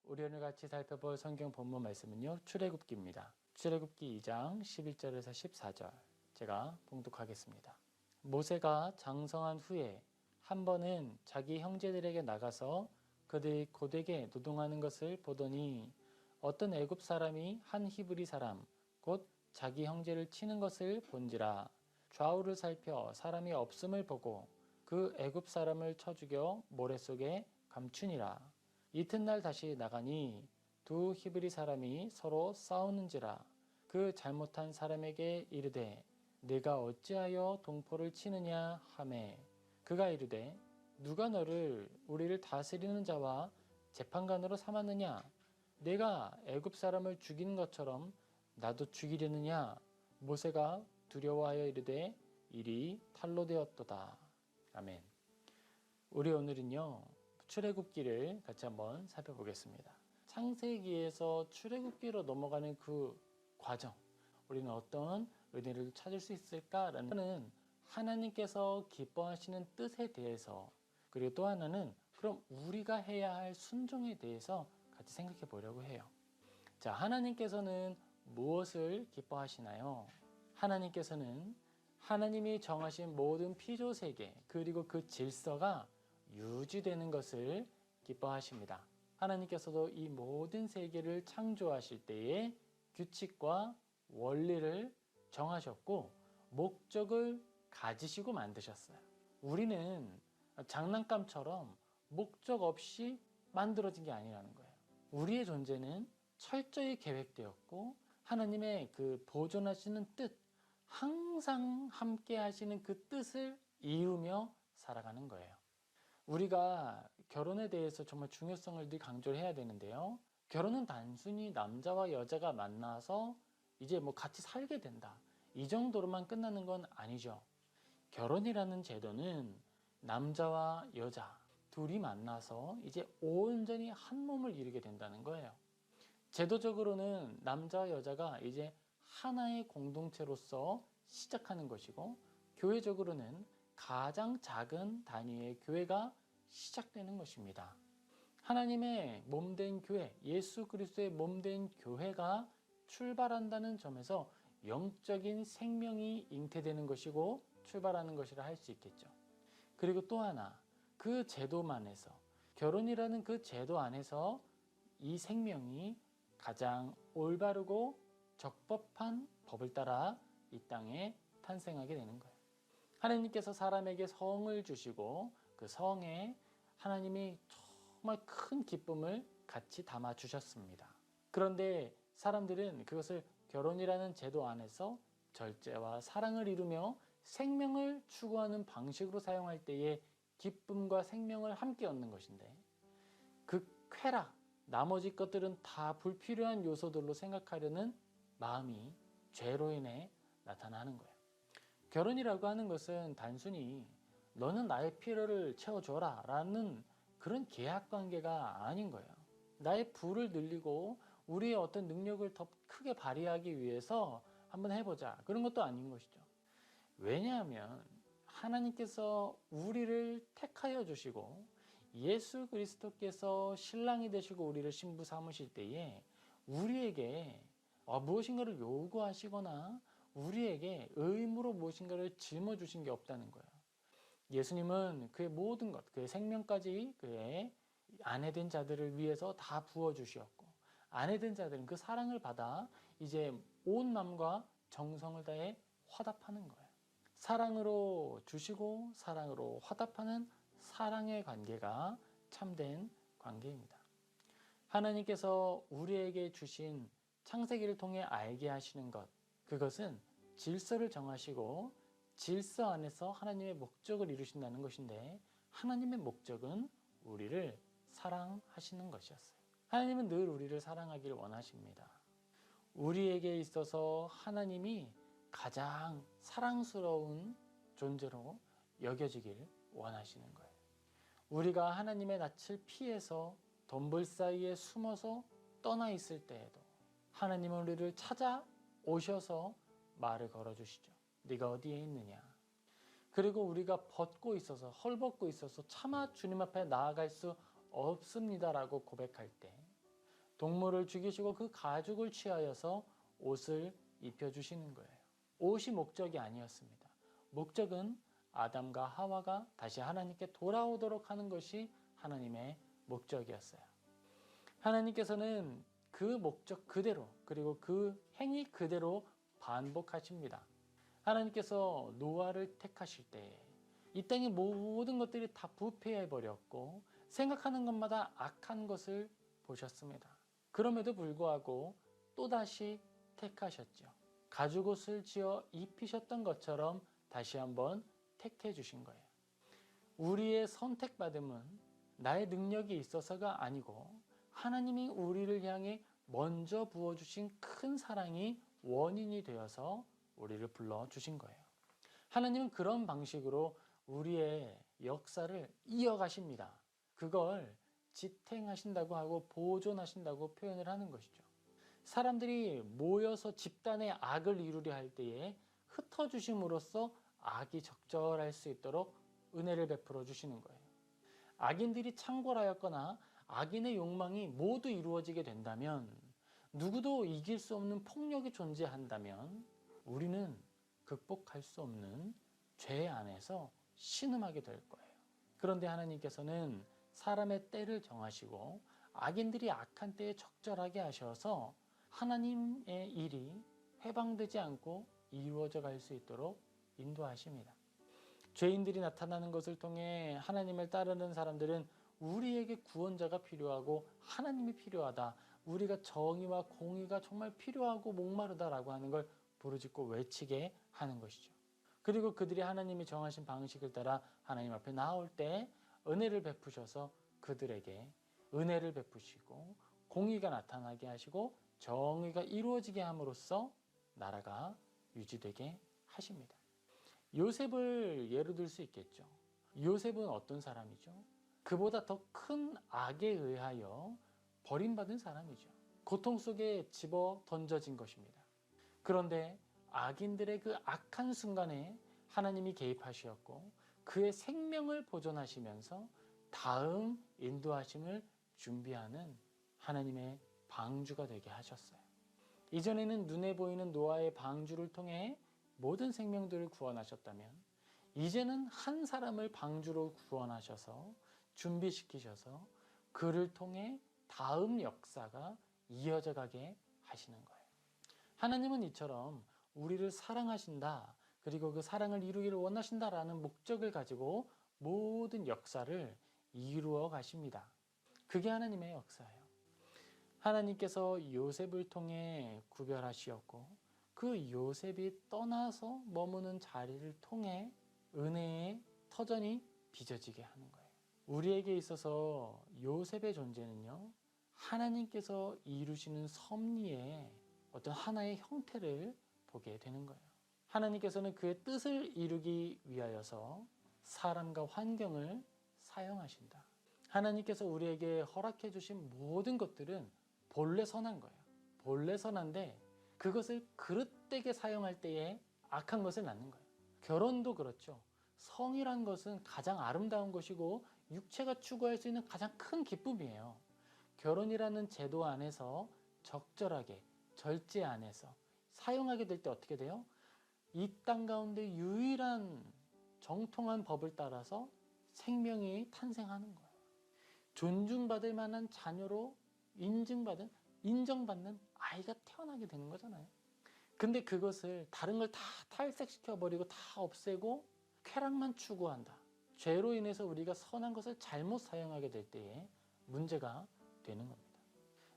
우리 오늘 같이 살펴볼 성경 본문 말씀은요, 출애굽기입니다. 출애굽기 2장 11절에서 14절 제가 봉독하겠습니다. 모세가 장성한 후에 한 번은 자기 형제들에게 나가서 그들이 고되게 노동하는 것을 보더니 어떤 애굽 사람이 한 히브리 사람 곧 자기 형제를 치는 것을 본지라. 좌우를 살펴 사람이 없음을 보고 그 애굽 사람을 쳐 죽여 모래 속에 감추니라. 이튿날 다시 나가니 두 히브리 사람이 서로 싸우는지라. 그 잘못한 사람에게 이르되 네가 어찌하여 동포를 치느냐 하매 그가 이르되 누가 너를 우리를 다스리는 자와 재판관으로 삼았느냐? 내가 애굽 사람을 죽이는 것처럼 나도 죽이려느냐? 모세가 두려워하여 이르되 일이 탈로 되었도다. 아멘. 우리 오늘은요, 출애굽기를 같이 한번 살펴보겠습니다. 창세기에서 출애굽기로 넘어가는 그 과정, 우리는 어떤 은혜를 찾을 수 있을까라는 하나님께서 기뻐하시는 뜻에 대해서, 그리고 또 하나는 그럼 우리가 해야 할 순종에 대해서 같이 생각해 보려고 해요. 자, 하나님께서는 무엇을 기뻐하시나요? 하나님께서는 하나님이 정하신 모든 피조세계 그리고 그 질서가 유지되는 것을 기뻐하십니다. 하나님께서도 이 모든 세계를 창조하실 때에 규칙과 원리를 정하셨고 목적을 가지시고 만드셨어요. 우리는 장난감처럼 목적 없이 만들어진 게 아니라는 거예요. 우리의 존재는 철저히 계획되었고 하나님의 그 보존하시는 뜻, 항상 함께 하시는 그 뜻을 이루며 살아가는 거예요. 우리가 결혼에 대해서 정말 중요성을 늘 강조를 해야 되는데요. 결혼은 단순히 남자와 여자가 만나서 이제 뭐 같이 살게 된다, 이 정도로만 끝나는 건 아니죠. 결혼이라는 제도는 남자와 여자 둘이 만나서 이제 온전히 한 몸을 이루게 된다는 거예요. 제도적으로는 남자와 여자가 이제 하나의 공동체로서 시작하는 것이고, 교회적으로는 가장 작은 단위의 교회가 시작되는 것입니다. 하나님의 몸된 교회, 예수 그리스도의 몸된 교회가 출발한다는 점에서 영적인 생명이 잉태되는 것이고 출발하는 것이라 할 수 있겠죠. 그리고 또 하나, 그 제도만에서, 결혼이라는 그 제도 안에서 이 생명이 가장 올바르고 적법한 법을 따라 이 땅에 탄생하게 되는 거예요. 하나님께서 사람에게 성을 주시고 그 성에 하나님이 정말 큰 기쁨을 같이 담아 주셨습니다. 그런데 사람들은 그것을 결혼이라는 제도 안에서 절제와 사랑을 이루며 생명을 추구하는 방식으로 사용할 때에 기쁨과 생명을 함께 얻는 것인데, 그 쾌락, 나머지 것들은 다 불필요한 요소들로 생각하려는 마음이 죄로 인해 나타나는 거예요. 결혼이라고 하는 것은 단순히 너는 나의 필요를 채워줘라 라는 그런 계약 관계가 아닌 거예요. 나의 부를 늘리고 우리의 어떤 능력을 더 크게 발휘하기 위해서 한번 해보자, 그런 것도 아닌 것이죠. 왜냐하면 하나님께서 우리를 택하여 주시고 예수 그리스도께서 신랑이 되시고 우리를 신부 삼으실 때에 우리에게 무엇인가를 요구하시거나 우리에게 의무로 무엇인가를 짊어주신 게 없다는 거예요. 예수님은 그의 모든 것, 그의 생명까지 그의 아내된 자들을 위해서 다 부어주셨고, 아내된 자들은 그 사랑을 받아 이제 온 마음과 정성을 다해 화답하는 거예요. 사랑으로 주시고 사랑으로 화답하는 사랑의 관계가 참된 관계입니다. 하나님께서 우리에게 주신 창세기를 통해 알게 하시는 것, 그것은 질서를 정하시고 질서 안에서 하나님의 목적을 이루신다는 것인데, 하나님의 목적은 우리를 사랑하시는 것이었어요. 하나님은 늘 우리를 사랑하길 원하십니다. 우리에게 있어서 하나님이 가장 사랑스러운 존재로 여겨지길 원하시는 거예요. 우리가 하나님의 낯을 피해서 덤불 사이에 숨어서 떠나 있을 때에도 하나님은 우리를 찾아오셔서 말을 걸어주시죠. 네가 어디에 있느냐. 그리고 우리가 벗고 있어서, 헐벗고 있어서 차마 주님 앞에 나아갈 수 없습니다라고 고백할 때 동물을 죽이시고 그 가죽을 취하여서 옷을 입혀주시는 거예요. 옷이 목적이 아니었습니다. 목적은 아담과 하와가 다시 하나님께 돌아오도록 하는 것이 하나님의 목적이었어요. 하나님께서는 그 목적 그대로 그리고 그 행위 그대로 반복하십니다. 하나님께서 노아를 택하실 때 이 땅의 모든 것들이 다 부패해버렸고 생각하는 것마다 악한 것을 보셨습니다. 그럼에도 불구하고 또다시 택하셨죠. 가죽옷을 지어 입히셨던 것처럼 다시 한번 택해 주신 거예요. 우리의 선택받음은 나의 능력이 있어서가 아니고 하나님이 우리를 향해 먼저 부어주신 큰 사랑이 원인이 되어서 우리를 불러주신 거예요. 하나님은 그런 방식으로 우리의 역사를 이어가십니다. 그걸 지탱하신다고 하고 보존하신다고 표현을 하는 것이죠. 사람들이 모여서 집단의 악을 이루려 할 때에 흩어주심으로써 악이 적절할 수 있도록 은혜를 베풀어 주시는 거예요. 악인들이 창궐하였거나 악인의 욕망이 모두 이루어지게 된다면, 누구도 이길 수 없는 폭력이 존재한다면 우리는 극복할 수 없는 죄 안에서 신음하게 될 거예요. 그런데 하나님께서는 사람의 때를 정하시고 악인들이 악한 때에 적절하게 하셔서 하나님의 일이 회방되지 않고 이루어져 갈 수 있도록 인도하십니다. 죄인들이 나타나는 것을 통해 하나님을 따르는 사람들은 우리에게 구원자가 필요하고 하나님이 필요하다, 우리가 정의와 공의가 정말 필요하고 목마르다라고 하는 걸 부르짖고 외치게 하는 것이죠. 그리고 그들이 하나님이 정하신 방식을 따라 하나님 앞에 나올 때 은혜를 베푸셔서 그들에게 은혜를 베푸시고 공의가 나타나게 하시고 정의가 이루어지게 함으로써 나라가 유지되게 하십니다. 요셉을 예로 들 수 있겠죠. 요셉은 어떤 사람이죠? 그보다 더 큰 악에 의하여 버림받은 사람이죠. 고통 속에 집어 던져진 것입니다. 그런데 악인들의 그 악한 순간에 하나님이 개입하셨고 그의 생명을 보존하시면서 다음 인도하심을 준비하는 하나님의 방주가 되게 하셨어요. 이전에는 눈에 보이는 노아의 방주를 통해 모든 생명들을 구원하셨다면 이제는 한 사람을 방주로 구원하셔서 준비시키셔서 그를 통해 다음 역사가 이어져 가게 하시는 거예요. 하나님은 이처럼 우리를 사랑하신다, 그리고 그 사랑을 이루기를 원하신다라는 목적을 가지고 모든 역사를 이루어 가십니다. 그게 하나님의 역사예요. 하나님께서 요셉을 통해 구별하시었고 그 요셉이 떠나서 머무는 자리를 통해 은혜의 터전이 빚어지게 하는 거예요. 우리에게 있어서 요셉의 존재는요, 하나님께서 이루시는 섭리의 어떤 하나의 형태를 보게 되는 거예요. 하나님께서는 그의 뜻을 이루기 위하여서 사람과 환경을 사용하신다. 하나님께서 우리에게 허락해 주신 모든 것들은 본래 선한 거예요. 본래 선한데 그것을 그릇되게 사용할 때에 악한 것을 낳는 거예요. 결혼도 그렇죠. 성이란 것은 가장 아름다운 것이고 육체가 추구할 수 있는 가장 큰 기쁨이에요. 결혼이라는 제도 안에서 적절하게 절제 안에서 사용하게 될 때 어떻게 돼요? 이 땅 가운데 유일한 정통한 법을 따라서 생명이 탄생하는 거예요. 존중받을 만한 자녀로 인정받는 아이가 태어나게 되는 거잖아요. 근데 그것을 다른 걸 다 탈색시켜버리고 다 없애고 쾌락만 추구한다. 죄로 인해서 우리가 선한 것을 잘못 사용하게 될 때에 문제가 되는 겁니다.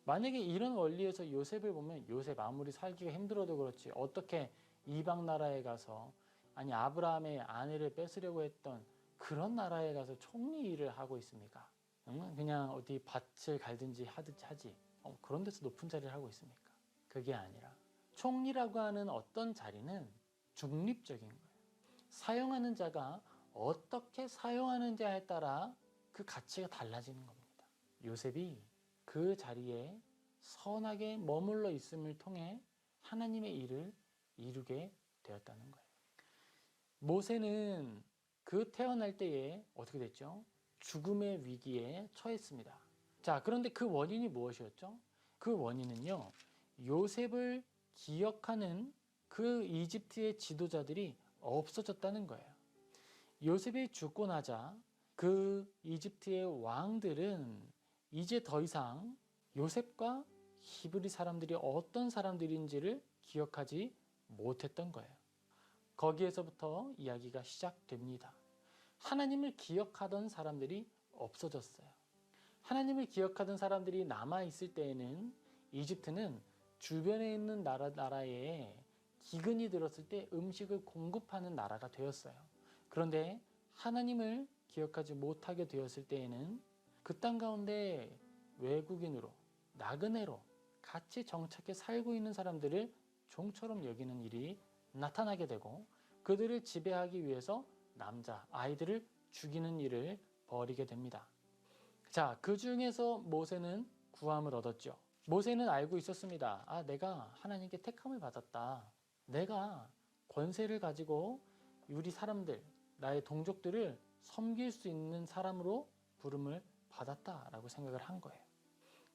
만약에 이런 원리에서 요셉을 보면, 요셉 아무리 살기가 힘들어도 그렇지 어떻게 이방 나라에 가서, 아니 아브라함의 아내를 뺏으려고 했던 그런 나라에 가서 총리 일을 하고 있습니까? 그냥 어디 밭을 갈든지 하듯이 하지 그런 데서 높은 자리를 하고 있습니까? 그게 아니라 총리라고 하는 어떤 자리는 중립적인 거예요. 사용하는 자가 어떻게 사용하는지에 따라 그 가치가 달라지는 겁니다. 요셉이 그 자리에 선하게 머물러 있음을 통해 하나님의 일을 이루게 되었다는 거예요. 모세는 그 태어날 때에 어떻게 됐죠? 죽음의 위기에 처했습니다. 자, 그런데 그 원인이 무엇이었죠? 그 원인은요, 요셉을 기억하는 그 이집트의 지도자들이 없어졌다는 거예요. 요셉이 죽고 나자 그 이집트의 왕들은 이제 더 이상 요셉과 히브리 사람들이 어떤 사람들인지를 기억하지 못했던 거예요. 거기에서부터 이야기가 시작됩니다. 하나님을 기억하던 사람들이 없어졌어요. 하나님을 기억하던 사람들이 남아있을 때에는 이집트는 주변에 있는 나라에 기근이 들었을 때 음식을 공급하는 나라가 되었어요. 그런데 하나님을 기억하지 못하게 되었을 때에는 그 땅 가운데 외국인으로, 나그네로 같이 정착해 살고 있는 사람들을 종처럼 여기는 일이 나타나게 되고 그들을 지배하기 위해서 남자, 아이들을 죽이는 일을 벌이게 됩니다. 자, 그 중에서 모세는 구함을 얻었죠. 모세는 알고 있었습니다. 아, 내가 하나님께 택함을 받았다. 내가 권세를 가지고 우리 사람들, 나의 동족들을 섬길 수 있는 사람으로 부름을 받았다라고 생각을 한 거예요.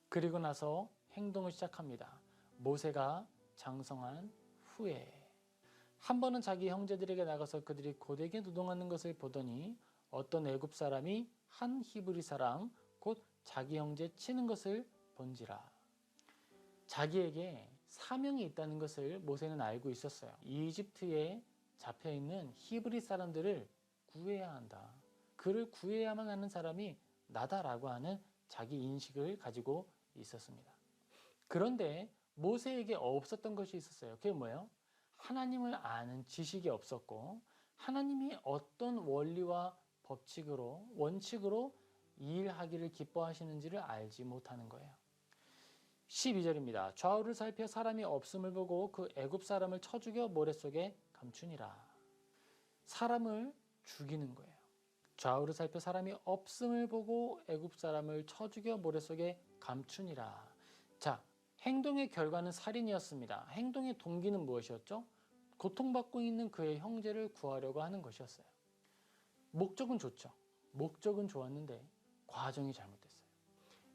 그리고 나서 행동을 시작합니다. 모세가 장성한 후에 한 번은 자기 형제들에게 나가서 그들이 고되게 노동하는 것을 보더니 어떤 애굽 사람이 한 히브리 사람 곧 자기 형제 치는 것을 본지라. 자기에게 사명이 있다는 것을 모세는 알고 있었어요. 이집트에 잡혀있는 히브리 사람들을 구해야 한다. 그를 구해야만 하는 사람이 나다라고 하는 자기 인식을 가지고 있었습니다. 그런데 모세에게 없었던 것이 있었어요. 그게 뭐예요? 하나님을 아는 지식이 없었고 하나님이 어떤 원리와 법칙으로 원칙으로 일하기를 기뻐하시는지를 알지 못하는 거예요. 12절입니다. 좌우를 살펴 사람이 없음을 보고 그 애굽 사람을 쳐 죽여 모래 속에 감추니라. 사람을 죽이는 거예요. 좌우를 살펴 사람이 없음을 보고 애굽 사람을 쳐 죽여 모래 속에 감추니라. 자, 행동의 결과는 살인이었습니다. 행동의 동기는 무엇이었죠? 고통받고 있는 그의 형제를 구하려고 하는 것이었어요. 목적은 좋죠. 목적은 좋았는데 과정이 잘못됐어요.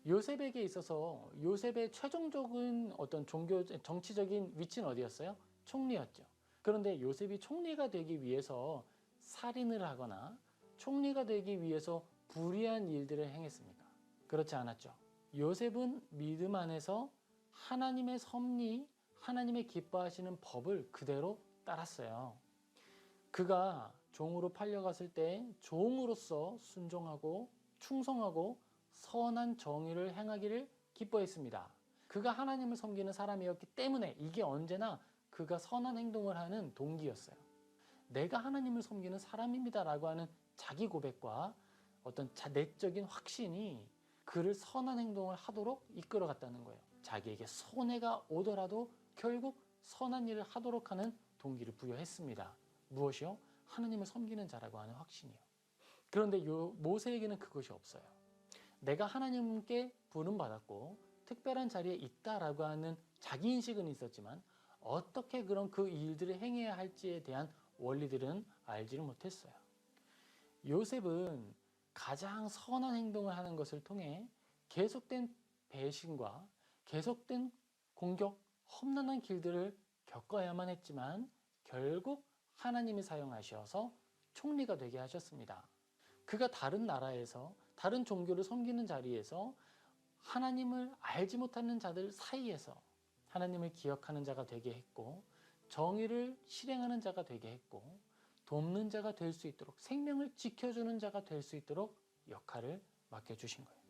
요셉에게 있어서 요셉의 최종적인 어떤 정치적인 위치는 어디였어요? 총리였죠. 그런데 요셉이 총리가 되기 위해서 살인을 하거나 총리가 되기 위해서 불의한 일들을 행했습니까? 그렇지 않았죠. 요셉은 믿음 안에서 하나님의 섭리, 하나님의 기뻐하시는 법을 그대로 따랐어요. 그가 종으로 팔려갔을 때 종으로서 순종하고 충성하고 선한 정의를 행하기를 기뻐했습니다. 그가 하나님을 섬기는 사람이었기 때문에 이게 언제나 그가 선한 행동을 하는 동기였어요. 내가 하나님을 섬기는 사람입니다 라고 하는 자기 고백과 어떤 내적인 확신이 그를 선한 행동을 하도록 이끌어갔다는 거예요. 자기에게 손해가 오더라도 결국 선한 일을 하도록 하는 동기를 부여했습니다. 무엇이요? 하나님을 섬기는 자라고 하는 확신이요. 그런데 모세에게는 그것이 없어요. 내가 하나님께 부름받았고 특별한 자리에 있다라고 하는 자기인식은 있었지만 어떻게 그런 그 일들을 행해야 할지에 대한 원리들은 알지를 못했어요. 요셉은 가장 선한 행동을 하는 것을 통해 계속된 배신과 계속된 공격, 험난한 길들을 겪어야만 했지만 결국 하나님이 사용하셔서 총리가 되게 하셨습니다. 그가 다른 나라에서 다른 종교를 섬기는 자리에서 하나님을 알지 못하는 자들 사이에서 하나님을 기억하는 자가 되게 했고 정의를 실행하는 자가 되게 했고 돕는 자가 될 수 있도록 생명을 지켜주는 자가 될 수 있도록 역할을 맡겨주신 거예요.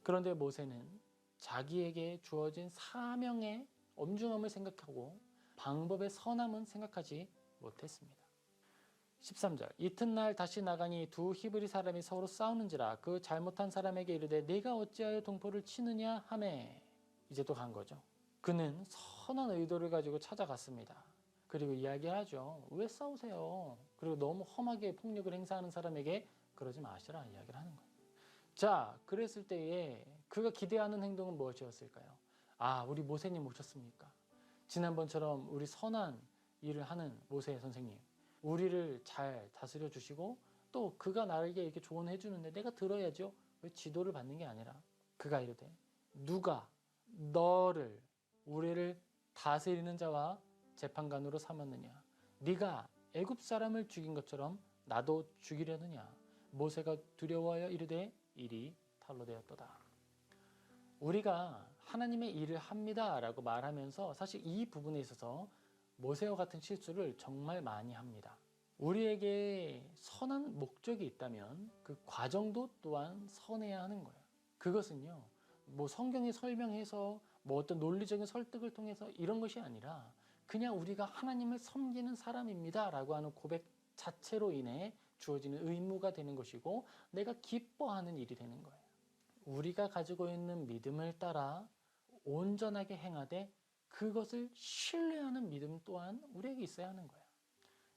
그런데 모세는 자기에게 주어진 사명의 엄중함을 생각하고 방법의 선함은 생각하지 못했습니다. 13절 이튿날 다시 나가니 두 히브리 사람이 서로 싸우는지라 그 잘못한 사람에게 이르되 네가 어찌하여 동포를 치느냐 하매 이제 또 간 거죠. 그는 선한 의도를 가지고 찾아갔습니다. 그리고 이야기하죠. 왜 싸우세요? 그리고 너무 험하게 폭력을 행사하는 사람에게 그러지 마시라 이야기를 하는 거예요. 자, 그랬을 때에 그가 기대하는 행동은 무엇이었을까요? 아, 우리 모세님 오셨습니까? 지난번처럼 우리 선한 일을 하는 모세 선생님, 우리를 잘 다스려 주시고 또 그가 나에게 이렇게 조언해 주는데 내가 들어야죠. 왜 지도를 받는 게 아니라 그가 이르되 누가 너를 우리를 다스리는 자와 재판관으로 삼았느냐? 네가 애굽 사람을 죽인 것처럼 나도 죽이려느냐? 모세가 두려워하여 이르되 일이 탈로 되었도다. 우리가 하나님의 일을 합니다 라고 말하면서 사실 이 부분에 있어서 모세와 같은 실수를 정말 많이 합니다. 우리에게 선한 목적이 있다면 그 과정도 또한 선해야 하는 거예요. 그것은요, 뭐 성경이 설명해서 뭐 어떤 논리적인 설득을 통해서 이런 것이 아니라 그냥 우리가 하나님을 섬기는 사람입니다 라고 하는 고백 자체로 인해 주어지는 의무가 되는 것이고 내가 기뻐하는 일이 되는 거예요. 우리가 가지고 있는 믿음을 따라 온전하게 행하되 그것을 신뢰하는 믿음 또한 우리에게 있어야 하는 거예요.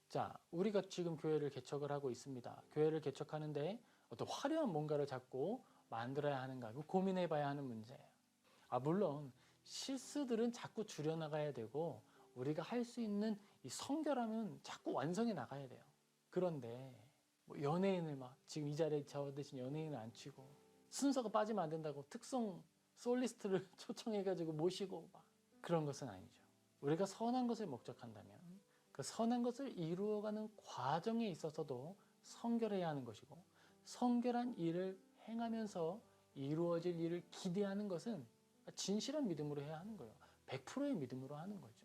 자, 우리가 지금 교회를 개척을 하고 있습니다. 교회를 개척하는데 어떤 화려한 뭔가를 자꾸 만들어야 하는가 고민해 봐야 하는 문제예요. 물론 실수들은 자꾸 줄여나가야 되고 우리가 할 수 있는 이 성결함은 자꾸 완성해 나가야 돼요. 그런데 뭐 연예인을 막 지금 이 자리에 저 대신 연예인을 안 치고 순서가 빠지면 안 된다고 특성 솔리스트를 초청해가지고 모시고 막 그런 것은 아니죠. 우리가 선한 것을 목적한다면 그 선한 것을 이루어가는 과정에 있어서도 성결해야 하는 것이고 성결한 일을 행하면서 이루어질 일을 기대하는 것은 진실한 믿음으로 해야 하는 거예요. 100%의 믿음으로 하는 거죠.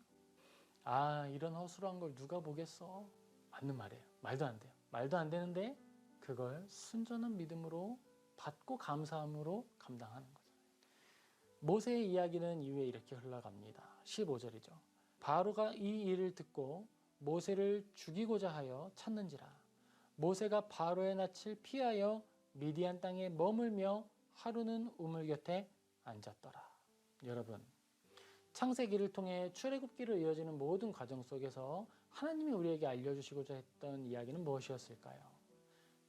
이런 허술한 걸 누가 보겠어? 맞는 말이에요. 말도 안 돼요. 말도 안 되는데 그걸 순전한 믿음으로 받고 감사함으로 감당하는 거죠. 모세의 이야기는 이후에 이렇게 흘러갑니다. 15절이죠. 바로가 이 일을 듣고 모세를 죽이고자 하여 찾는지라. 모세가 바로의 낯을 피하여 미디안 땅에 머물며 하루는 우물 곁에 앉았더라. 여러분, 창세기를 통해 출애굽기로 이어지는 모든 과정 속에서 하나님이 우리에게 알려주시고자 했던 이야기는 무엇이었을까요?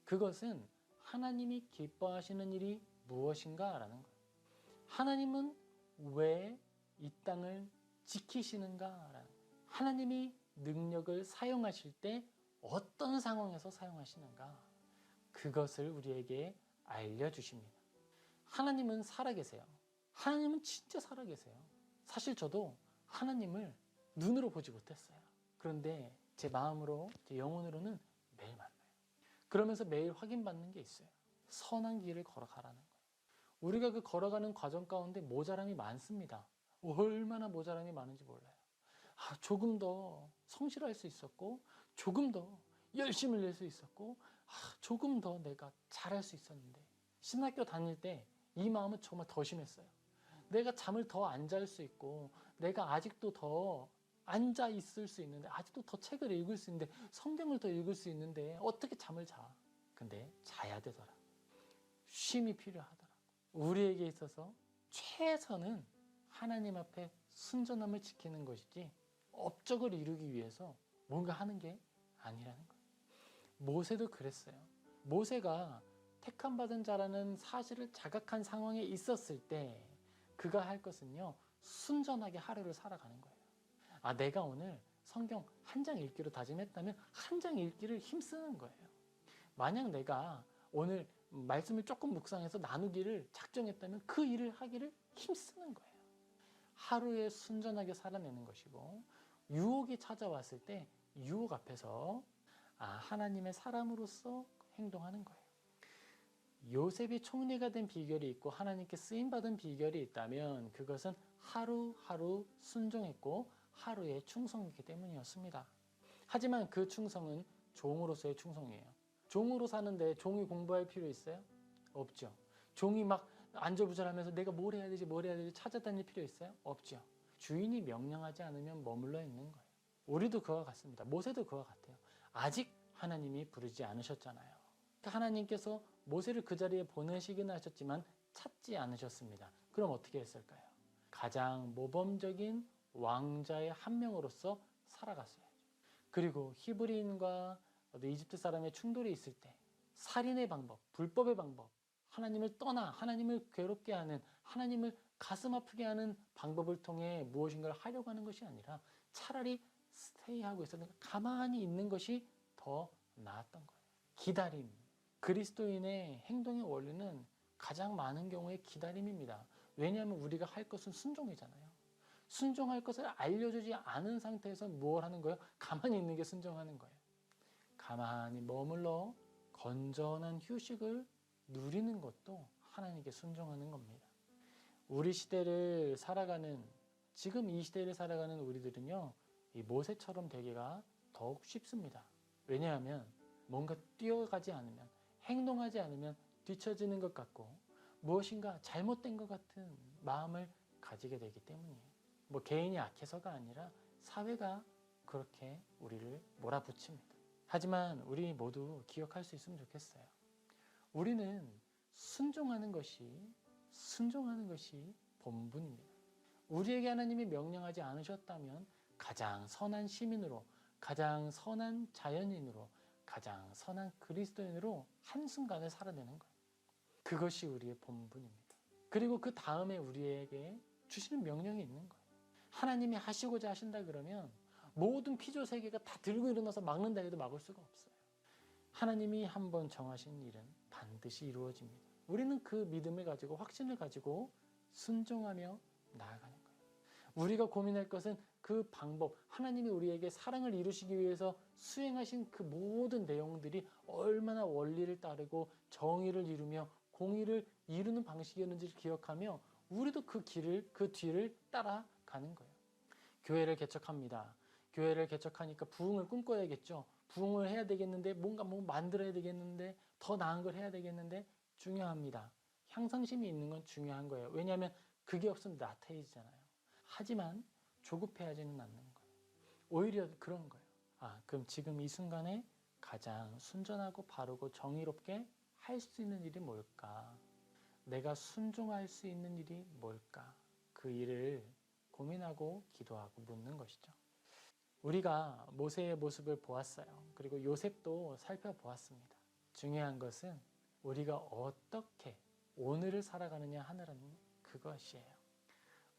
그것은 하나님이 기뻐하시는 일이 무엇인가 라는 거예요. 하나님은 왜 이 땅을 지키시는가 라는 거예요. 하나님이 능력을 사용하실 때 어떤 상황에서 사용하시는가, 그것을 우리에게 알려주십니다. 하나님은 살아계세요. 하나님은 진짜 살아계세요. 사실 저도 하나님을 눈으로 보지 못했어요. 그런데 제 마음으로, 제 영혼으로는 매일 만나요. 그러면서 매일 확인받는 게 있어요. 선한 길을 걸어가라는 거예요. 우리가 그 걸어가는 과정 가운데 모자람이 많습니다. 얼마나 모자람이 많은지 몰라요. 조금 더 성실할 수 있었고, 조금 더 열심을 낼 수 있었고, 조금 더 내가 잘할 수 있었는데, 신학교 다닐 때 이 마음은 정말 더 심했어요. 내가 잠을 더 안 잘 수 있고, 내가 아직도 더 앉아 있을 수 있는데, 아직도 더 책을 읽을 수 있는데, 성경을 더 읽을 수 있는데 어떻게 잠을 자? 근데 자야 되더라. 쉼이 필요하더라. 우리에게 있어서 최선은 하나님 앞에 순전함을 지키는 것이지 업적을 이루기 위해서 뭔가 하는 게 아니라는 거예요. 모세도 그랬어요. 모세가 택함받은 자라는 사실을 자각한 상황에 있었을 때 그가 할 것은요, 순전하게 하루를 살아가는 거예요. 내가 오늘 성경 한 장 읽기로 다짐했다면 한 장 읽기를 힘쓰는 거예요. 만약 내가 오늘 말씀을 조금 묵상해서 나누기를 작정했다면 그 일을 하기를 힘쓰는 거예요. 하루에 순전하게 살아내는 것이고, 유혹이 찾아왔을 때 유혹 앞에서 하나님의 사람으로서 행동하는 거예요. 요셉이 총리가 된 비결이 있고 하나님께 쓰임받은 비결이 있다면 그것은 하루하루 순종했고 하루의 충성이기 때문이었습니다. 하지만 그 충성은 종으로서의 충성이에요. 종으로 사는데 종이 공부할 필요 있어요? 없죠. 종이 막 안절부절하면서 내가 뭘 해야 되지 찾아다닐 필요 있어요? 없죠. 주인이 명령하지 않으면 머물러 있는 거예요. 우리도 그와 같습니다. 모세도 그와 같아요. 아직 하나님이 부르지 않으셨잖아요. 하나님께서 모세를 그 자리에 보내시기는 하셨지만 찾지 않으셨습니다. 그럼 어떻게 했을까요? 가장 모범적인 왕자의 한 명으로서 살아갔어야죠. 그리고 히브리인과 이집트 사람의 충돌이 있을 때 살인의 방법, 불법의 방법, 하나님을 떠나 하나님을 괴롭게 하는, 하나님을 가슴 아프게 하는 방법을 통해 무엇인가를 하려고 하는 것이 아니라 차라리 스테이하고 있었는, 가만히 있는 것이 더 나았던 거예요. 기다림. 그리스도인의 행동의 원리는 가장 많은 경우에 기다림입니다. 왜냐하면 우리가 할 것은 순종이잖아요. 순종할 것을 알려주지 않은 상태에서 뭘 하는 거예요? 가만히 있는 게 순종하는 거예요. 가만히 머물러 건전한 휴식을 누리는 것도 하나님께 순종하는 겁니다. 우리 시대를 살아가는, 지금 이 시대를 살아가는 우리들은요, 이 모세처럼 되기가 더욱 쉽습니다. 왜냐하면 뭔가 뛰어가지 않으면, 행동하지 않으면 뒤처지는 것 같고 무엇인가 잘못된 것 같은 마음을 가지게 되기 때문이에요. 뭐 개인이 악해서가 아니라 사회가 그렇게 우리를 몰아붙입니다. 하지만 우리 모두 기억할 수 있으면 좋겠어요. 우리는 순종하는 것이 본분입니다. 우리에게 하나님이 명령하지 않으셨다면 가장 선한 시민으로, 가장 선한 자연인으로, 가장 선한 그리스도인으로 한순간을 살아내는 거예요. 그것이 우리의 본분입니다. 그리고 그 다음에 우리에게 주시는 명령이 있는 거예요. 하나님이 하시고자 하신다 그러면 모든 피조 세계가 다 들고 일어나서 막는다 해도 막을 수가 없어요. 하나님이 한번 정하신 일은 반드시 이루어집니다. 우리는 그 믿음을 가지고, 확신을 가지고 순종하며 나아가는 거예요. 우리가 고민할 것은 그 방법, 하나님이 우리에게 사랑을 이루시기 위해서 수행하신 그 모든 내용들이 얼마나 원리를 따르고 정의를 이루며 공의를 이루는 방식이었는지를 기억하며 우리도 그 뒤를 따라가는 거예요. 교회를 개척합니다. 교회를 개척하니까 부흥을 꿈꿔야겠죠. 부흥을 해야 되겠는데, 뭔가 만들어야 되겠는데, 더 나은 걸 해야 되겠는데, 중요합니다. 향상심이 있는 건 중요한 거예요. 왜냐하면 그게 없으면 나태해지잖아요. 하지만 조급해하지는 않는 거예요. 오히려 그런 거예요. 그럼 지금 이 순간에 가장 순전하고 바르고 정의롭게 할 수 있는 일이 뭘까? 내가 순종할 수 있는 일이 뭘까? 그 일을 고민하고 기도하고 묻는 것이죠. 우리가 모세의 모습을 보았어요. 그리고 요셉도 살펴보았습니다. 중요한 것은 우리가 어떻게 오늘을 살아가느냐 하느라는 그것이에요.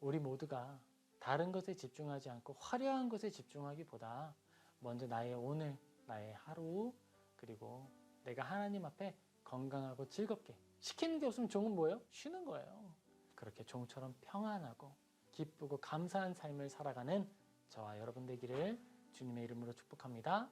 우리 모두가 다른 것에 집중하지 않고 화려한 것에 집중하기보다 먼저 나의 오늘, 나의 하루, 그리고 내가 하나님 앞에 건강하고 즐겁게, 시키는 게 없으면 종은 뭐예요? 쉬는 거예요. 그렇게 종처럼 평안하고 기쁘고 감사한 삶을 살아가는 저와 여러분 되기를 주님의 이름으로 축복합니다.